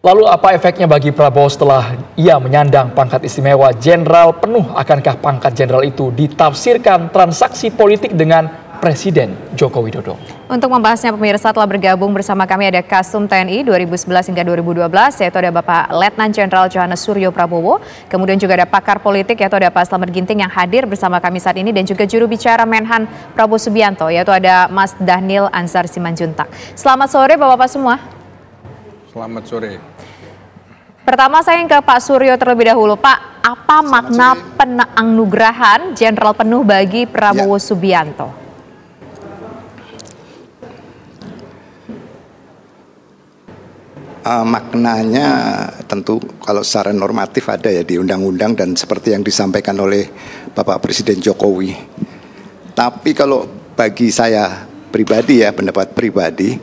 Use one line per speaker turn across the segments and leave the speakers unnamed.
Lalu apa efeknya bagi Prabowo setelah ia menyandang pangkat istimewa jenderal penuh? Akankah pangkat jenderal itu ditafsirkan transaksi politik dengan Presiden Joko Widodo?
Untuk membahasnya pemirsa telah bergabung bersama kami ada Kasum TNI 2011 hingga 2012 yaitu ada Bapak Letnan Jenderal Johannes Suryo Prabowo. Kemudian juga ada pakar politik yaitu ada Pak Slamet Ginting yang hadir bersama kami saat ini dan juga juru bicara Menhan Prabowo Subianto yaitu ada Mas Dhanil Anzar Simanjuntak. Selamat sore Bapak-Bapak semua.
Selamat sore.
Pertama saya ke Pak Suryo terlebih dahulu. Pak, apa makna penganugerahan jenderal penuh bagi Prabowo Subianto?
Maknanya tentu kalau secara normatif ada ya di undang-undang dan seperti yang disampaikan oleh Bapak Presiden Jokowi. Tapi kalau bagi saya pribadi ya, pendapat pribadi,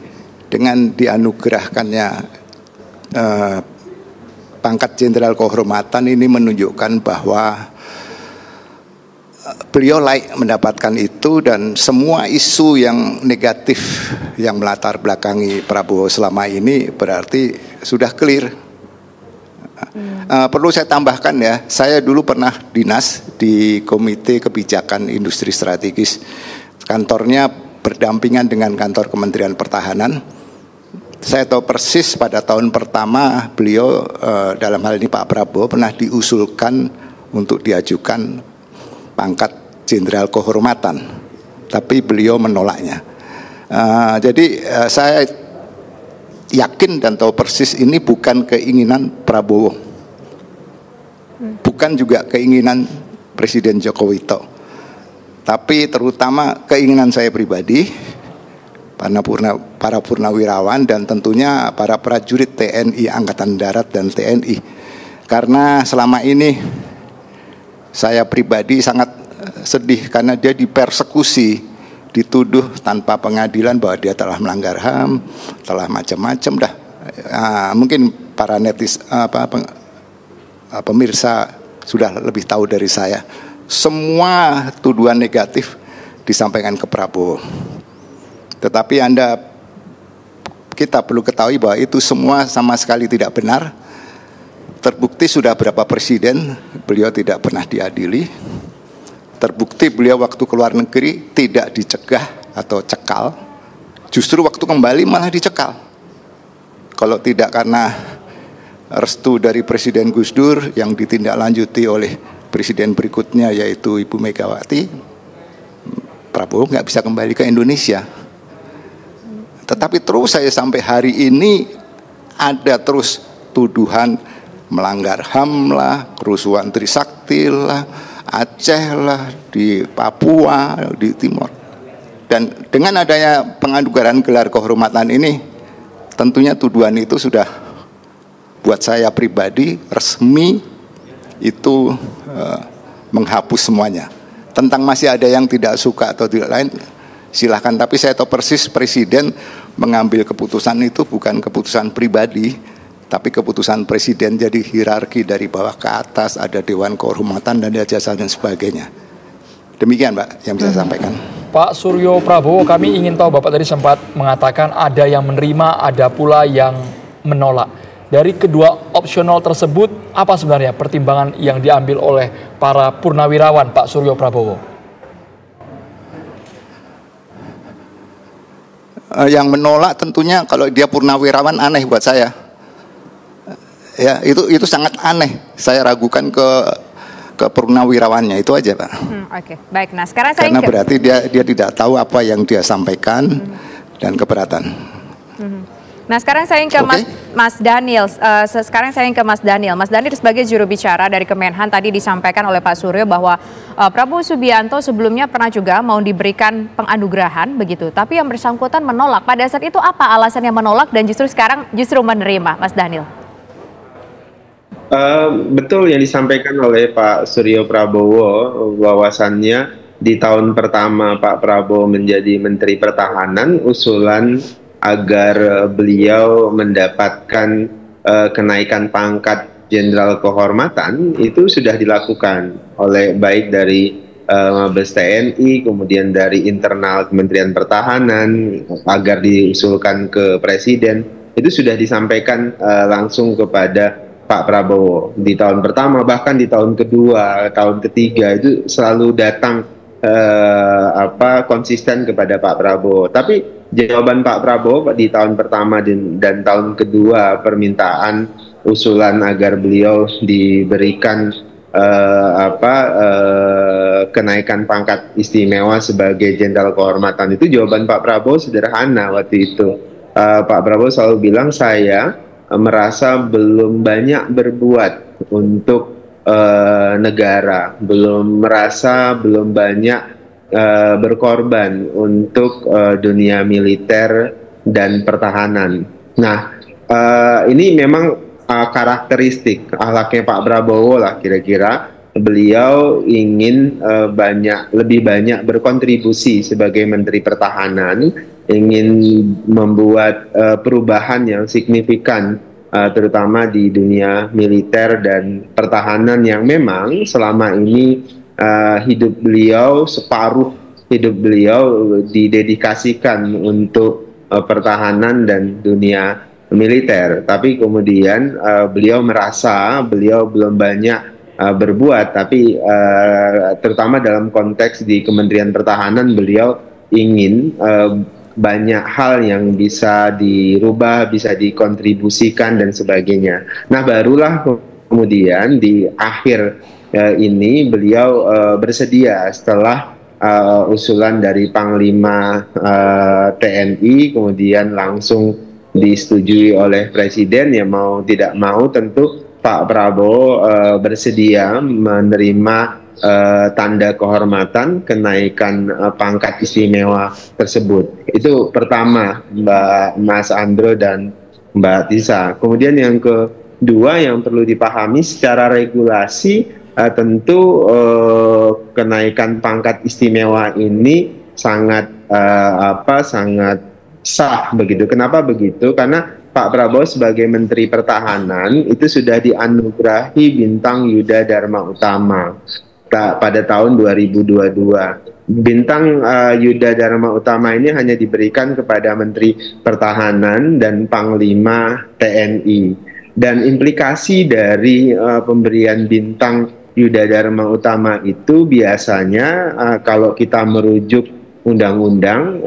dengan dianugerahkannya pangkat jenderal kehormatan ini menunjukkan bahwa beliau layak mendapatkan itu dan semua isu yang negatif yang melatar belakangi Prabowo selama ini berarti sudah clear. Perlu saya tambahkan ya, saya dulu pernah dinas di Komite Kebijakan Industri Strategis. Kantornya berdampingan dengan kantor Kementerian Pertahanan. Saya tahu persis pada tahun pertama beliau dalam hal ini Pak Prabowo pernah diusulkan untuk diajukan pangkat jenderal kehormatan, tapi beliau menolaknya. Jadi saya yakin dan tahu persis ini bukan keinginan Prabowo, bukan juga keinginan Presiden Joko Widodo, tapi terutama keinginan saya pribadi, para purnawirawan dan tentunya para prajurit TNI Angkatan Darat dan TNI. Karena selama ini saya pribadi sangat sedih karena dia dipersekusi, dituduh tanpa pengadilan bahwa dia telah melanggar HAM, telah macam-macam dah. Mungkin para pemirsa sudah lebih tahu dari saya. Semua tuduhan negatif disampaikan ke Prabowo. Tetapi kita perlu ketahui bahwa itu semua sama sekali tidak benar. Terbukti sudah berapa presiden beliau tidak pernah diadili. Terbukti beliau waktu keluar negeri tidak dicegah atau cekal. Justru waktu kembali malah dicekal. Kalau tidak karena restu dari Presiden Gus Dur yang ditindaklanjuti oleh presiden berikutnya yaitu Ibu Megawati, Prabowo nggak bisa kembali ke Indonesia. Tetapi terus saya sampai hari ini ada terus tuduhan melanggar HAM lah, kerusuhan Trisakti lah, Aceh lah, di Papua, di Timor. Dan dengan adanya penganugerahan gelar kehormatan ini, tentunya tuduhan itu sudah buat saya pribadi resmi itu menghapus semuanya. Tentang masih ada yang tidak suka atau tidak lain, silahkan, tapi saya tahu persis Presiden mengambil keputusan itu bukan keputusan pribadi, tapi keputusan Presiden. Jadi hierarki dari bawah ke atas, ada Dewan Kehormatan dan jasa dan sebagainya. Demikian Pak yang bisa saya sampaikan.
Pak Suryo Prabowo, kami ingin tahu, Bapak tadi sempat mengatakan ada yang menerima, ada pula yang menolak. Dari kedua opsional tersebut, apa sebenarnya pertimbangan yang diambil oleh para purnawirawan Pak Suryo Prabowo?
Yang menolak tentunya kalau dia purnawirawan aneh buat saya. Ya, itu sangat aneh. Saya ragukan ke purnawirawannya, itu aja Pak.
Oke, baik. Nah, sekarang saya
karena berarti dia tidak tahu apa yang dia sampaikan dan keberatan.
Nah, sekarang saya ke Mas Dhanil. Sekarang saya ke Mas Dhanil. Mas Dhanil sebagai juru bicara dari Kemenhan tadi disampaikan oleh Pak Suryo bahwa Prabowo Subianto sebelumnya pernah juga mau diberikan penganugerahan begitu, tapi yang bersangkutan menolak. Pada saat itu apa alasan yang menolak dan sekarang menerima, Mas Dhanil?
Betul yang disampaikan oleh Pak Suryo Prabowo, bahwasannya di tahun pertama Pak Prabowo menjadi Menteri Pertahanan, usulan agar beliau mendapatkan kenaikan pangkat jenderal kehormatan itu sudah dilakukan oleh baik dari Mabes TNI, kemudian dari internal Kementerian Pertahanan agar diusulkan ke Presiden. itu sudah disampaikan langsung kepada Pak Prabowo di tahun pertama, bahkan di tahun kedua, tahun ketiga itu selalu datang konsisten kepada Pak Prabowo. Tapi jawaban Pak Prabowo di tahun pertama dan tahun kedua permintaan usulan agar beliau diberikan kenaikan pangkat istimewa sebagai jenderal kehormatan, itu jawaban Pak Prabowo sederhana waktu itu. Pak Prabowo selalu bilang, saya merasa belum banyak berbuat untuk negara, belum banyak berkorban untuk dunia militer dan pertahanan. Nah, ini memang karakteristik akhlaknya Pak Prabowo lah kira-kira. Beliau ingin lebih banyak berkontribusi sebagai Menteri Pertahanan, ingin membuat perubahan yang signifikan terutama di dunia militer dan pertahanan yang memang selama ini separuh hidup beliau didedikasikan untuk pertahanan dan dunia militer. Tapi kemudian beliau merasa beliau belum banyak berbuat, tapi terutama dalam konteks di Kementerian Pertahanan beliau ingin banyak hal yang bisa dirubah, bisa dikontribusikan dan sebagainya. Nah, barulah kemudian di akhir ini beliau bersedia setelah usulan dari Panglima TNI kemudian langsung disetujui oleh Presiden. Ya mau tidak mau tentu Pak Prabowo bersedia menerima tanda kehormatan kenaikan pangkat istimewa tersebut. Itu pertama, Mas Andro dan Mbak Tisa. Kemudian yang kedua yang perlu dipahami secara regulasi, tentu kenaikan pangkat istimewa ini sangat sah begitu. Kenapa begitu? Karena Pak Prabowo sebagai Menteri Pertahanan itu sudah dianugerahi bintang Yuda Dharma Utama pada tahun 2022. Bintang Yuda Dharma Utama ini hanya diberikan kepada Menteri Pertahanan dan Panglima TNI. Dan implikasi dari pemberian bintang Yuda Dharma Utama itu biasanya kalau kita merujuk Undang-Undang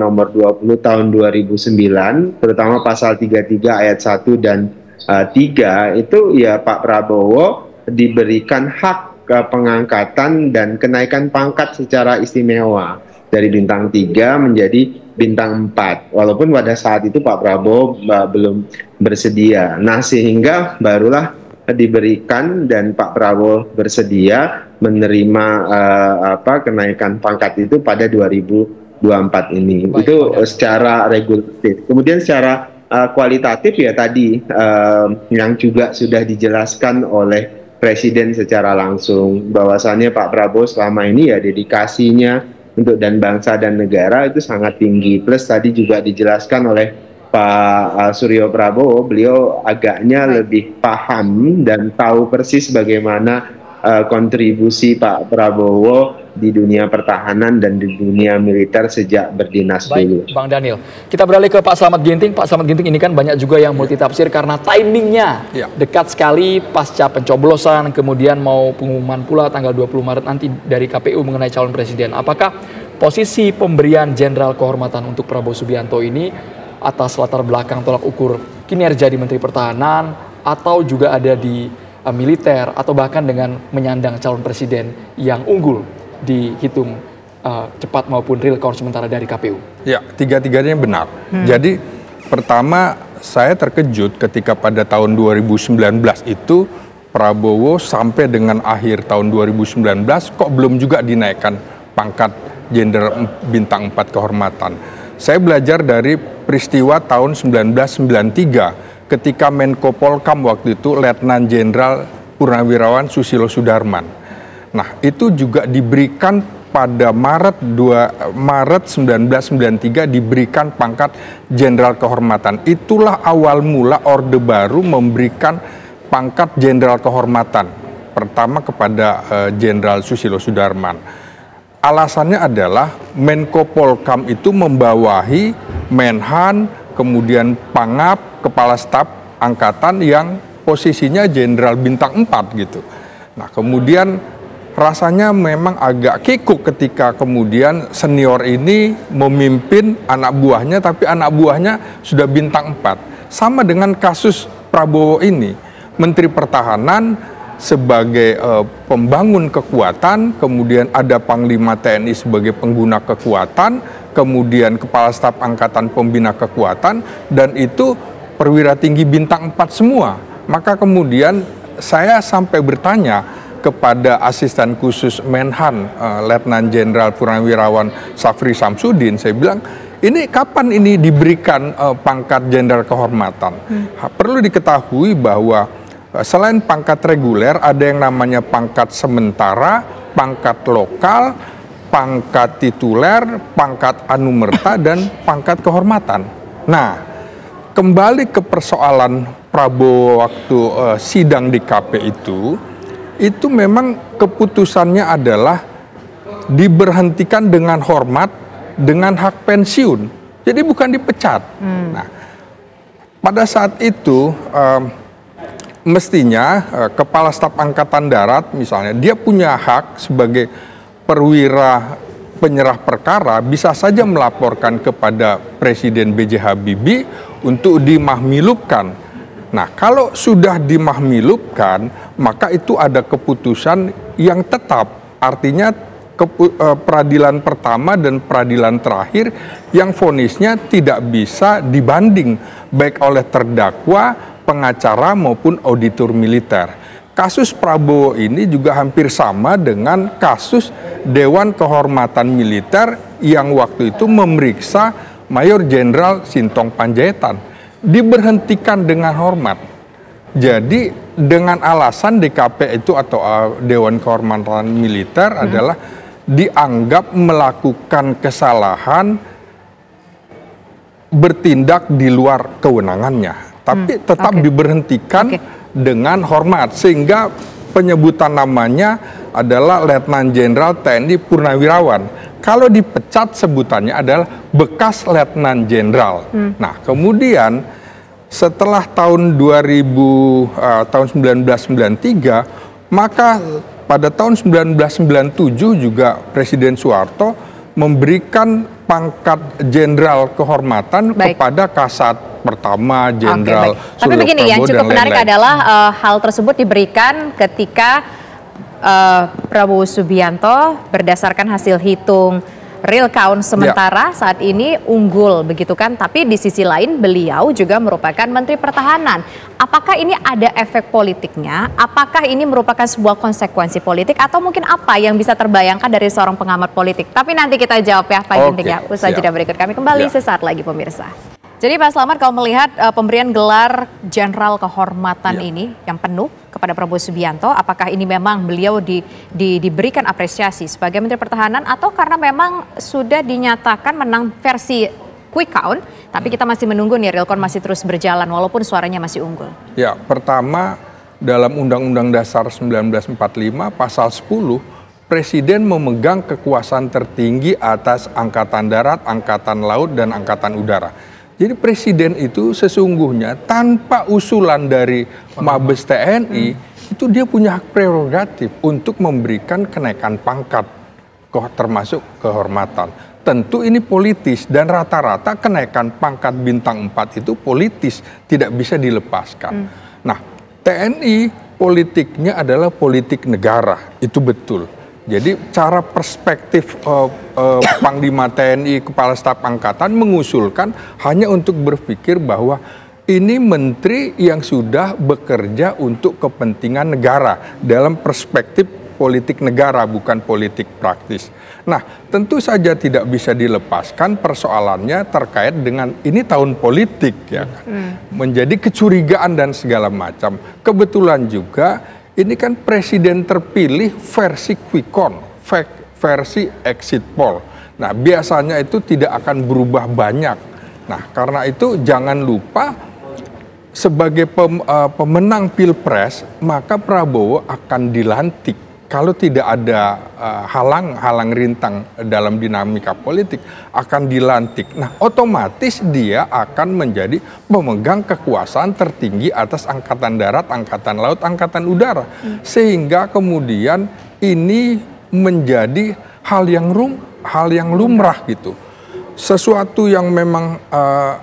Nomor 20 Tahun 2009, terutama pasal 33 ayat 1 dan 3, itu ya Pak Prabowo diberikan hak pengangkatan dan kenaikan pangkat secara istimewa dari bintang 3 menjadi bintang 4. Walaupun pada saat itu Pak Prabowo belum bersedia. Nah, sehingga barulah diberikan dan Pak Prabowo bersedia menerima kenaikan pangkat itu pada 2024 ini. Baik, itu secara regulatif. Kemudian secara kualitatif ya tadi yang juga sudah dijelaskan oleh Presiden secara langsung bahwasannya Pak Prabowo selama ini ya dedikasinya untuk dan bangsa dan negara itu sangat tinggi. Plus tadi juga dijelaskan oleh Pak Suryo Prabowo, beliau agaknya lebih paham dan tahu persis bagaimana kontribusi Pak Prabowo di dunia pertahanan dan di dunia militer sejak berdinas dulu.
Baik, Bang Daniel. Kita beralih ke Pak Slamet Ginting. Pak Slamet Ginting ini kan banyak juga yang multitafsir karena timingnya dekat sekali pasca pencoblosan, kemudian mau pengumuman pula tanggal 20 Maret nanti dari KPU mengenai calon presiden. Apakah posisi pemberian jenderal kehormatan untuk Prabowo Subianto ini atas latar belakang tolak ukur kinerja di Menteri Pertahanan atau juga ada di militer atau bahkan dengan menyandang calon presiden yang unggul dihitung cepat maupun real count sementara dari KPU?
Ya, tiga-tiganya benar. Jadi pertama saya terkejut ketika pada tahun 2019 itu Prabowo sampai dengan akhir tahun 2019 kok belum juga dinaikkan pangkat jenderal bintang 4 kehormatan. Saya belajar dari peristiwa tahun 1993 ketika Menko Polkam waktu itu Letnan Jenderal Purnawirawan Susilo Sudarman. Nah, itu juga diberikan pada Maret 1993 diberikan pangkat jenderal kehormatan. Itulah awal mula Orde Baru memberikan pangkat jenderal kehormatan pertama kepada Jenderal Susilo Sudarman. Alasannya adalah Menko Polkam itu membawahi Menhan, kemudian Pangap, Kepala Staf Angkatan yang posisinya Jenderal Bintang 4 gitu. Nah kemudian rasanya memang agak kikuk ketika kemudian senior ini memimpin anak buahnya, tapi anak buahnya sudah Bintang 4. Sama dengan kasus Prabowo ini, Menteri Pertahanan sebagai pembangun kekuatan, kemudian ada Panglima TNI sebagai pengguna kekuatan, kemudian Kepala Staf Angkatan pembina kekuatan, dan itu perwira tinggi Bintang 4 semua. Maka kemudian saya sampai bertanya kepada asisten khusus Menhan, Letnan Jenderal Purnawirawan Safri Samsudin, saya bilang, ini kapan ini diberikan pangkat jenderal kehormatan? Perlu diketahui bahwa selain pangkat reguler, ada yang namanya pangkat sementara, pangkat lokal, pangkat tituler, pangkat anumerta, dan pangkat kehormatan. Nah, kembali ke persoalan Prabowo waktu sidang di KP itu memang keputusannya adalah diberhentikan dengan hormat dengan hak pensiun. Jadi bukan dipecat. Nah, pada saat itu mestinya Kepala Staf Angkatan Darat misalnya, dia punya hak sebagai perwira penyerah perkara, bisa saja melaporkan kepada Presiden B.J. Habibie untuk dimahmilupkan. Nah, kalau sudah dimahmilupkan, maka itu ada keputusan yang tetap. Artinya peradilan pertama dan peradilan terakhir yang vonisnya tidak bisa dibanding baik oleh terdakwa, pengacara maupun auditor militer. Kasus Prabowo ini juga hampir sama dengan kasus Dewan Kehormatan Militer yang waktu itu memeriksa Mayor Jenderal Sintong Panjaitan. Diberhentikan dengan hormat. Jadi dengan alasan DKP itu atau Dewan Kehormatan Militer adalah dianggap melakukan kesalahan, bertindak di luar kewenangannya, tapi tetap diberhentikan dengan hormat, sehingga penyebutan namanya adalah Letnan Jenderal TNI Purnawirawan. Kalau dipecat sebutannya adalah bekas Letnan Jenderal. Nah, kemudian setelah tahun 1993, maka pada tahun 1997 juga Presiden Soeharto memberikan pangkat jenderal kehormatan kepada Kasat Pertama Jenderal Suryo Prabowo.
Tapi begini, yang cukup menarik adalah hal tersebut diberikan ketika Prabowo Subianto berdasarkan hasil hitung real count sementara saat ini unggul, begitu kan? Tapi di sisi lain beliau juga merupakan Menteri Pertahanan. Apakah ini ada efek politiknya? Apakah ini merupakan sebuah konsekuensi politik atau mungkin apa yang bisa terbayangkan dari seorang pengamat politik? Tapi nanti kita jawab ya Pak Ginting ya. Usaha jeda berikut kami kembali sesaat lagi pemirsa. Jadi Pak Slamet, kalau melihat pemberian gelar Jenderal Kehormatan ini yang penuh kepada Prabowo Subianto, apakah ini memang beliau diberikan apresiasi sebagai Menteri Pertahanan atau karena memang sudah dinyatakan menang versi quick count, tapi kita masih menunggu nih real count masih terus berjalan walaupun suaranya masih unggul? Ya, pertama dalam Undang-Undang Dasar 1945 pasal 10, Presiden memegang kekuasaan tertinggi atas Angkatan Darat, Angkatan Laut, dan Angkatan Udara. Jadi Presiden itu sesungguhnya tanpa usulan dari Mabes TNI, itu dia punya hak prerogatif untuk memberikan kenaikan pangkat, termasuk kehormatan. Tentu ini politis dan rata-rata kenaikan pangkat bintang 4 itu politis, tidak bisa dilepaskan. Nah, TNI politiknya adalah politik negara, itu betul. Jadi cara perspektif Panglima TNI, Kepala Staf Angkatan mengusulkan hanya untuk berpikir bahwa ini menteri yang sudah bekerja untuk kepentingan negara dalam perspektif politik negara, bukan politik praktis. Nah, tentu saja tidak bisa dilepaskan persoalannya terkait dengan ini tahun politik, ya kan? Menjadi kecurigaan dan segala macam. Kebetulan juga ini kan presiden terpilih versi quick count, versi exit poll. Nah, biasanya itu tidak akan berubah banyak. Nah, karena itu jangan lupa sebagai pemenang Pilpres, maka Prabowo akan dilantik
kalau tidak ada halang rintang dalam dinamika politik akan dilantik. Nah, otomatis dia akan menjadi pemegang kekuasaan tertinggi atas angkatan darat, angkatan laut, angkatan udara. Sehingga kemudian ini menjadi hal yang lumrah gitu. Sesuatu yang memang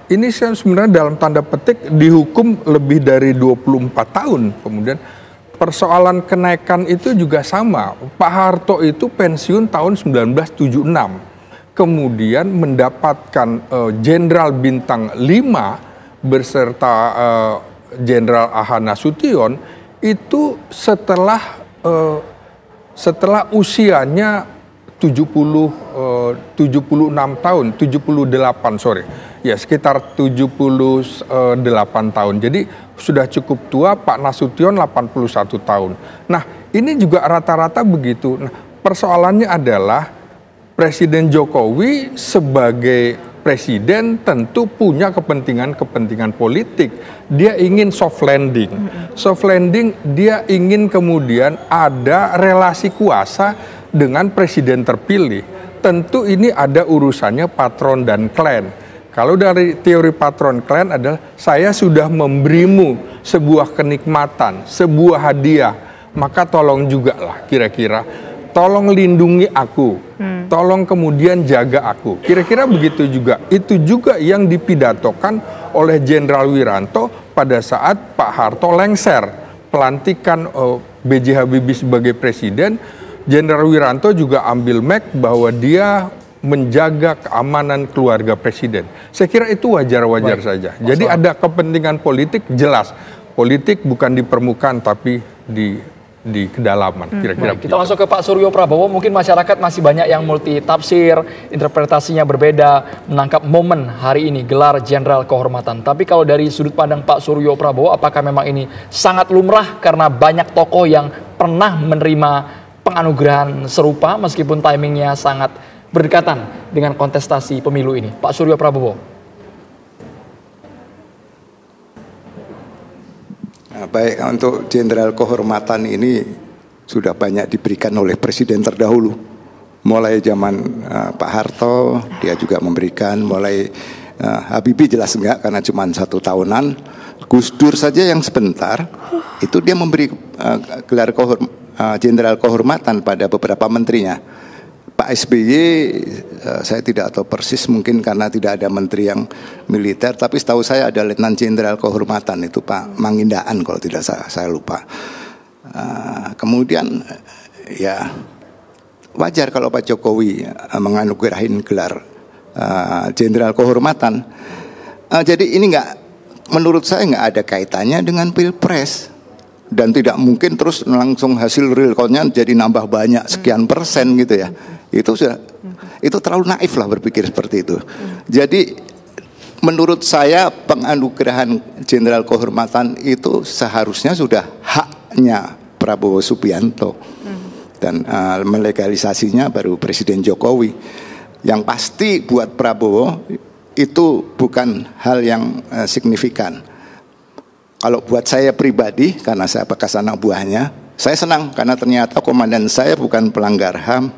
ini sebenarnya dalam tanda petik dihukum lebih dari 24 tahun. Kemudian persoalan kenaikan itu juga sama. Pak Harto itu pensiun tahun 1976. Kemudian mendapatkan Jenderal Bintang 5 beserta Jenderal Aha Nasution itu setelah usianya 76 tahun, 78 sorry. Ya, sekitar 78 tahun. Jadi sudah cukup tua. Pak Nasution 81 tahun. Nah, ini juga rata-rata begitu. Nah, persoalannya adalah Presiden Jokowi sebagai presiden tentu punya kepentingan politik. Dia ingin soft landing. Soft landing, dia ingin kemudian ada relasi kuasa dengan presiden terpilih. Tentu ini ada urusannya patron dan klan. Kalau dari teori patron klan adalah saya sudah memberimu sebuah kenikmatan, sebuah hadiah, maka tolong juga lah kira-kira, tolong lindungi aku, tolong kemudian jaga aku. Kira-kira begitu juga. Itu juga yang dipidatokan oleh Jenderal Wiranto pada saat Pak Harto lengser, pelantikan B.J. Habibie sebagai presiden. Jenderal Wiranto juga ambil mic bahwa dia menjaga keamanan keluarga presiden. Saya kira itu wajar-wajar saja. Jadi ada kepentingan politik jelas. Politik bukan di permukaan tapi di kedalaman. Kira-kira.
Kita langsung ke Pak Suryo Prabowo. Mungkin masyarakat masih banyak yang multi tafsir, interpretasinya berbeda, menangkap momen hari ini gelar Jenderal Kehormatan. Tapi kalau dari sudut pandang Pak Suryo Prabowo, apakah memang ini sangat lumrah karena banyak tokoh yang pernah menerima penganugerahan serupa meskipun timingnya sangat berdekatan dengan kontestasi pemilu ini? Pak Suryo Prabowo.
Nah, baik, untuk Jenderal Kehormatan ini sudah banyak diberikan oleh presiden terdahulu. Mulai zaman Pak Harto, dia juga memberikan, mulai Habibie jelas enggak karena cuma 1 tahunan. Gus Dur saja yang sebentar, itu dia memberi gelar Jenderal Kehormatan pada beberapa menterinya. Pak SBY saya tidak tahu persis, mungkin karena tidak ada menteri yang militer, tapi setahu saya ada Letnan Jenderal Kehormatan, itu Pak Mangindaan kalau tidak saya lupa. Kemudian ya wajar kalau Pak Jokowi menganugerahin gelar Jenderal Kehormatan. Jadi ini menurut saya nggak ada kaitannya dengan Pilpres. Dan tidak mungkin terus langsung hasil real count-nya jadi nambah banyak sekian persen gitu ya. Itu terlalu naif lah berpikir seperti itu. Jadi menurut saya penganugerahan Jenderal Kehormatan itu seharusnya sudah haknya Prabowo Subianto. Dan melegalisasinya baru Presiden Jokowi. Yang pasti buat Prabowo itu bukan hal yang signifikan. Kalau buat saya pribadi, karena saya bekas anak buahnya, saya senang karena ternyata komandan saya bukan pelanggar HAM.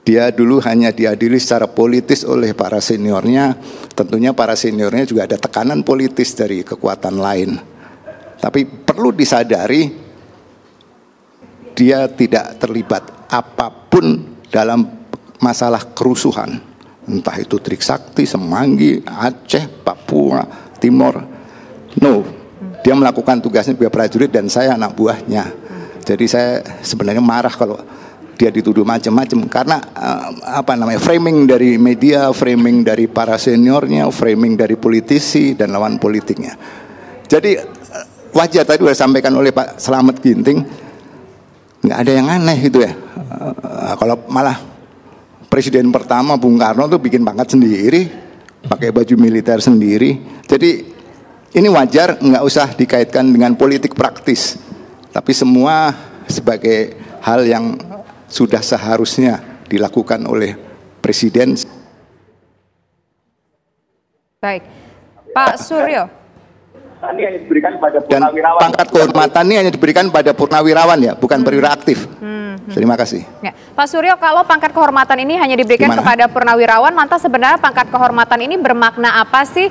Dia dulu hanya diadili secara politis oleh para seniornya. Tentunya para seniornya juga ada tekanan politis dari kekuatan lain. Tapi perlu disadari, dia tidak terlibat apapun dalam masalah kerusuhan. Entah itu Trisakti, Semanggi, Aceh, Papua, Timor. No. Dia melakukan tugasnya sebagai prajurit dan saya anak buahnya. Jadi saya sebenarnya marah kalau dia dituduh macam-macam karena framing dari media, framing dari para seniornya, framing dari politisi dan lawan politiknya. Jadi wajar tadi sudah disampaikan oleh Pak Slamet Ginting, nggak ada yang aneh gitu ya. Kalau malah presiden pertama Bung Karno tuh bikin pangkat sendiri, pakai baju militer sendiri. Jadi ini wajar, nggak usah dikaitkan dengan politik praktis. Tapi semua sebagai hal yang sudah seharusnya dilakukan oleh presiden.
Baik, Pak Suryo.
Ini hanya diberikan pada
Dan pangkat kehormatan ini hanya diberikan pada purnawirawan ya, bukan perwira aktif. Terima kasih.
Ya. Pak Suryo, kalau pangkat kehormatan ini hanya diberikan kepada purnawirawan, lantas sebenarnya pangkat kehormatan ini bermakna apa sih,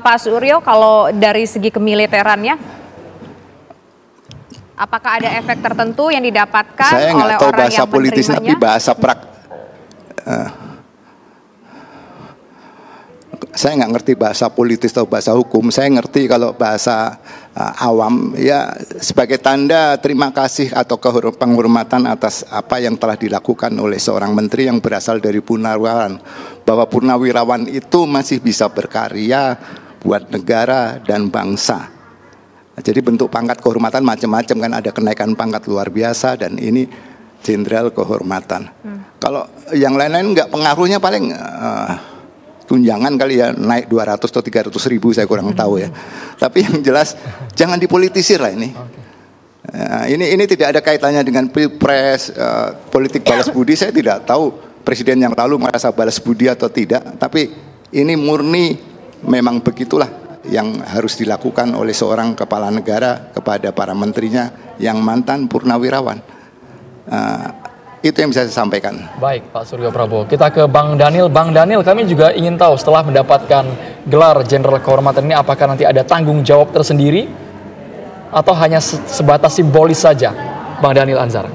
Pak Suryo, kalau dari segi kemiliterannya? Apakah ada efek tertentu yang didapatkan
saya
oleh
tahu
orang
bahasa
yang
politis,
menerimanya?
tapi bahasa saya nggak ngerti bahasa politis atau bahasa hukum. Saya ngerti kalau bahasa awam, ya sebagai tanda terima kasih atau penghormatan atas apa yang telah dilakukan oleh seorang menteri yang berasal dari purnawirawan. Bahwa purnawirawan itu masih bisa berkarya buat negara dan bangsa. Jadi bentuk pangkat kehormatan macam-macam, kan ada kenaikan pangkat luar biasa dan ini jenderal kehormatan. Kalau yang lain-lain nggak, pengaruhnya paling tunjangan kali ya, naik 200 atau 300 ribu, saya kurang tahu ya. Tapi yang jelas jangan dipolitisir lah ini. Ini tidak ada kaitannya dengan pilpres, politik balas budi. Saya tidak tahu presiden yang lalu merasa balas budi atau tidak. Tapi ini murni memang begitulah yang harus dilakukan oleh seorang kepala negara kepada para menterinya yang mantan purnawirawan. Itu yang bisa saya sampaikan.
Baik, Pak Suryo Prabowo. Kita ke Bang Daniel. Bang Daniel, kami juga ingin tahu setelah mendapatkan gelar Jenderal Kehormatan ini, apakah nanti ada tanggung jawab tersendiri atau hanya sebatas simbolis saja, Bang Daniel Anzar?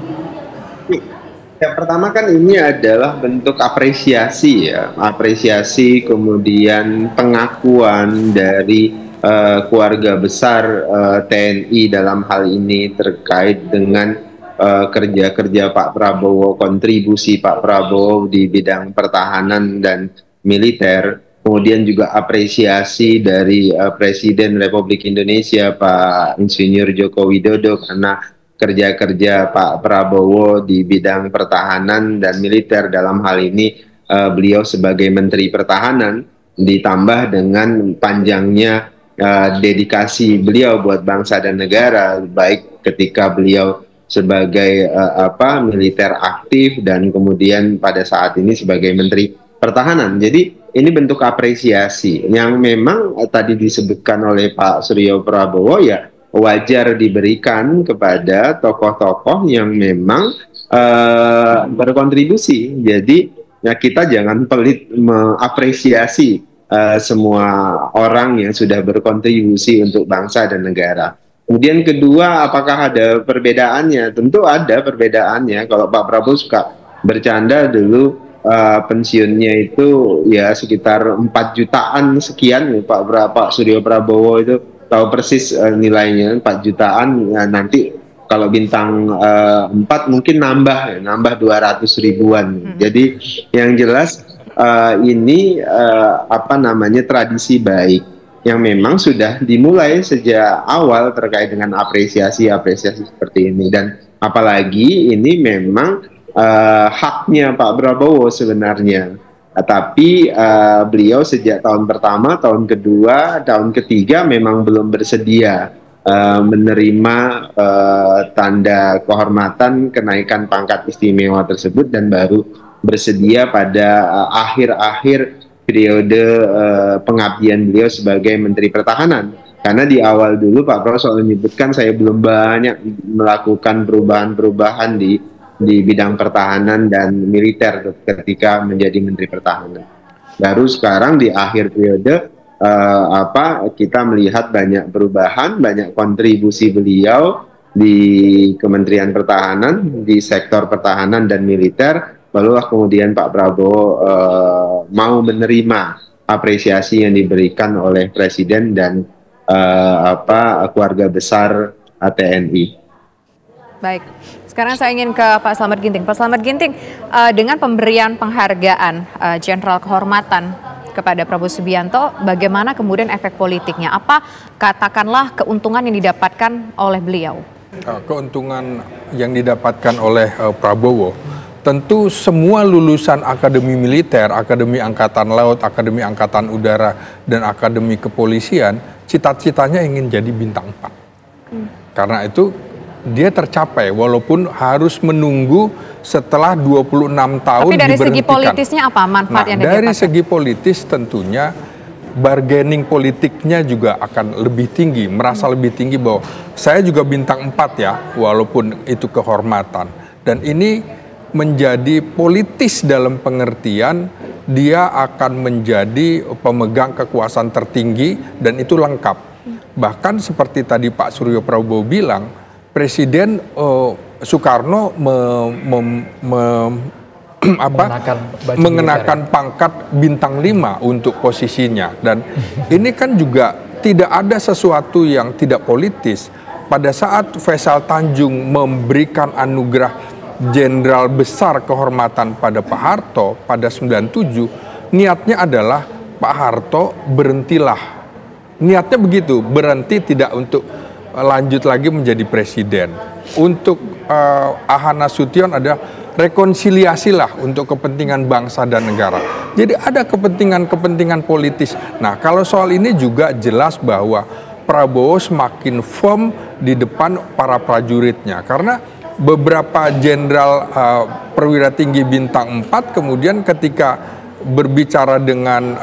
Ya, pertama kan ini adalah bentuk apresiasi ya, apresiasi kemudian pengakuan dari keluarga besar TNI dalam hal ini terkait dengan kerja-kerja Pak Prabowo, kontribusi Pak Prabowo di bidang pertahanan dan militer. Kemudian juga apresiasi dari Presiden Republik Indonesia Pak Insinyur Joko Widodo karena kerja-kerja Pak Prabowo di bidang pertahanan dan militer, dalam hal ini beliau sebagai Menteri Pertahanan, ditambah dengan panjangnya dedikasi beliau buat bangsa dan negara, baik ketika beliau sebagai militer aktif dan kemudian pada saat ini sebagai Menteri Pertahanan. Jadi ini bentuk apresiasi yang memang tadi disebutkan oleh Pak Suryo Prabowo, ya wajar diberikan kepada tokoh-tokoh yang memang berkontribusi. Jadi ya kita jangan pelit mengapresiasi semua orang yang sudah berkontribusi untuk bangsa dan negara. Kemudian kedua, apakah ada perbedaannya? Tentu ada perbedaannya. Kalau Pak Prabowo suka bercanda dulu, pensiunnya itu ya sekitar 4 jutaan sekian. Pak Suryo Prabowo itu tahu persis nilainya 4 jutaan. Ya, nanti kalau bintang 4 mungkin nambah 200 ribuan. Jadi yang jelas ini tradisi baik yang memang sudah dimulai sejak awal terkait dengan apresiasi seperti ini. Dan apalagi ini memang haknya Pak Prabowo sebenarnya. Tapi beliau sejak tahun pertama, tahun kedua, tahun ketiga memang belum bersedia menerima tanda kehormatan kenaikan pangkat istimewa tersebut, dan baru bersedia pada akhir-akhir periode pengabdian beliau sebagai Menteri Pertahanan. Karena di awal dulu Pak Prabowo selalu menyebutkan, saya belum banyak melakukan perubahan-perubahan di bidang pertahanan dan militer ketika menjadi Menteri Pertahanan. Baru sekarang di akhir periode kita melihat banyak perubahan, banyak kontribusi beliau di Kementerian Pertahanan, di sektor pertahanan dan militer. Barulah kemudian Pak Prabowo mau menerima apresiasi yang diberikan oleh Presiden dan keluarga besar TNI.
Baik, sekarang saya ingin ke Pak Slamet Ginting. Pak Slamet Ginting, dengan pemberian penghargaan Jenderal Kehormatan kepada Prabowo Subianto, bagaimana kemudian efek politiknya? Apa katakanlah keuntungan yang didapatkan oleh beliau?
Keuntungan yang didapatkan oleh Prabowo, tentu semua lulusan Akademi Militer, Akademi Angkatan Laut, Akademi Angkatan Udara, dan Akademi Kepolisian, cita-citanya ingin jadi bintang 4. Karena itu dia tercapai, walaupun harus menunggu setelah 26 tahun diberhentikan. Tapi dari segi politisnya apa manfaat yang didapatkan? Dari segi politis tentunya bargaining politiknya juga akan lebih tinggi, merasa lebih tinggi bahwa saya juga bintang 4 ya, walaupun itu kehormatan. Dan ini menjadi politis dalam pengertian dia akan menjadi pemegang kekuasaan tertinggi dan itu lengkap. Bahkan seperti tadi Pak Suryo Prabowo bilang, Presiden Soekarno mengenakan pangkat bintang 5 untuk posisinya. Dan ini kan juga tidak ada sesuatu yang tidak politis. Pada saat Faisal Tanjung memberikan anugerah Jenderal Besar Kehormatan pada Pak Harto pada 97, niatnya adalah Pak Harto berhentilah. Niatnya begitu, berhenti tidak untuk lanjut lagi menjadi presiden. Untuk Ahana Nasution ada rekonsiliasilah untuk kepentingan bangsa dan negara. Jadi ada kepentingan-kepentingan politis. Nah, kalau soal ini juga jelas bahwa Prabowo semakin firm di depan para prajuritnya. Karena beberapa jenderal perwira tinggi bintang 4 kemudian ketika berbicara dengan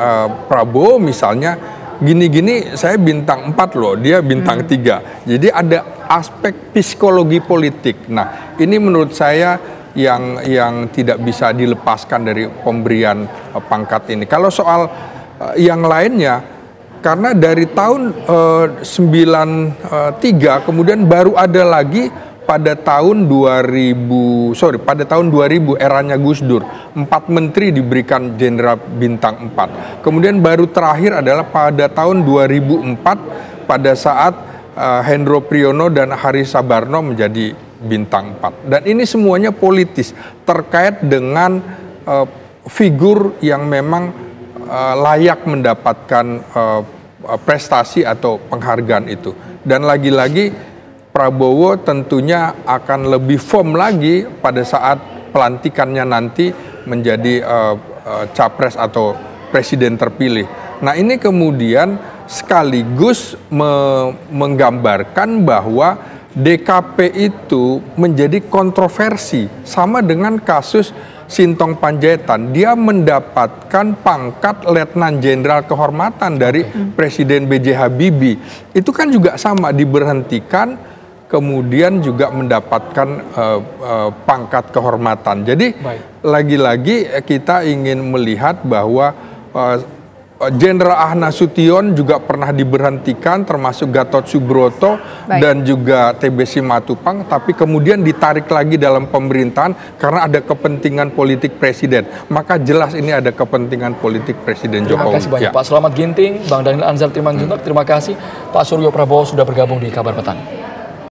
Prabowo misalnya, gini-gini saya bintang 4 loh, dia bintang 3. Jadi ada aspek psikologi politik. Nah, ini menurut saya yang tidak bisa dilepaskan dari pemberian pangkat ini. Kalau soal yang lainnya, karena dari tahun 93 kemudian baru ada lagi pada tahun 2000 eranya Gus Dur, 4 menteri diberikan jenderal bintang 4. Kemudian baru terakhir adalah pada tahun 2004 pada saat Hendro Priyono dan Haris Sabarno menjadi bintang 4. Dan ini semuanya politis terkait dengan figur yang memang layak mendapatkan prestasi atau penghargaan itu. Dan lagi-lagi Prabowo tentunya akan lebih firm lagi pada saat pelantikannya nanti menjadi capres atau presiden terpilih. Nah, ini kemudian sekaligus menggambarkan bahwa DKP itu menjadi kontroversi sama dengan kasus Sintong Panjaitan. Dia mendapatkan pangkat Letnan Jenderal Kehormatan dari Presiden B.J. Habibie. Itu kan juga sama, diberhentikan kemudian juga mendapatkan pangkat kehormatan. Jadi lagi-lagi kita ingin melihat bahwa Jenderal Ahana Nasution juga pernah diberhentikan, termasuk Gatot Subroto dan juga TB Simatupang, tapi kemudian ditarik lagi dalam pemerintahan karena ada kepentingan politik presiden. Maka jelas ini ada kepentingan politik Presiden Jokowi.
Terima kasih banyak Pak Selamat Ginting, Bang Daniel Anzar Timanjuntak, terima kasih Pak Suryo Prabowo sudah bergabung di Kabar Petang.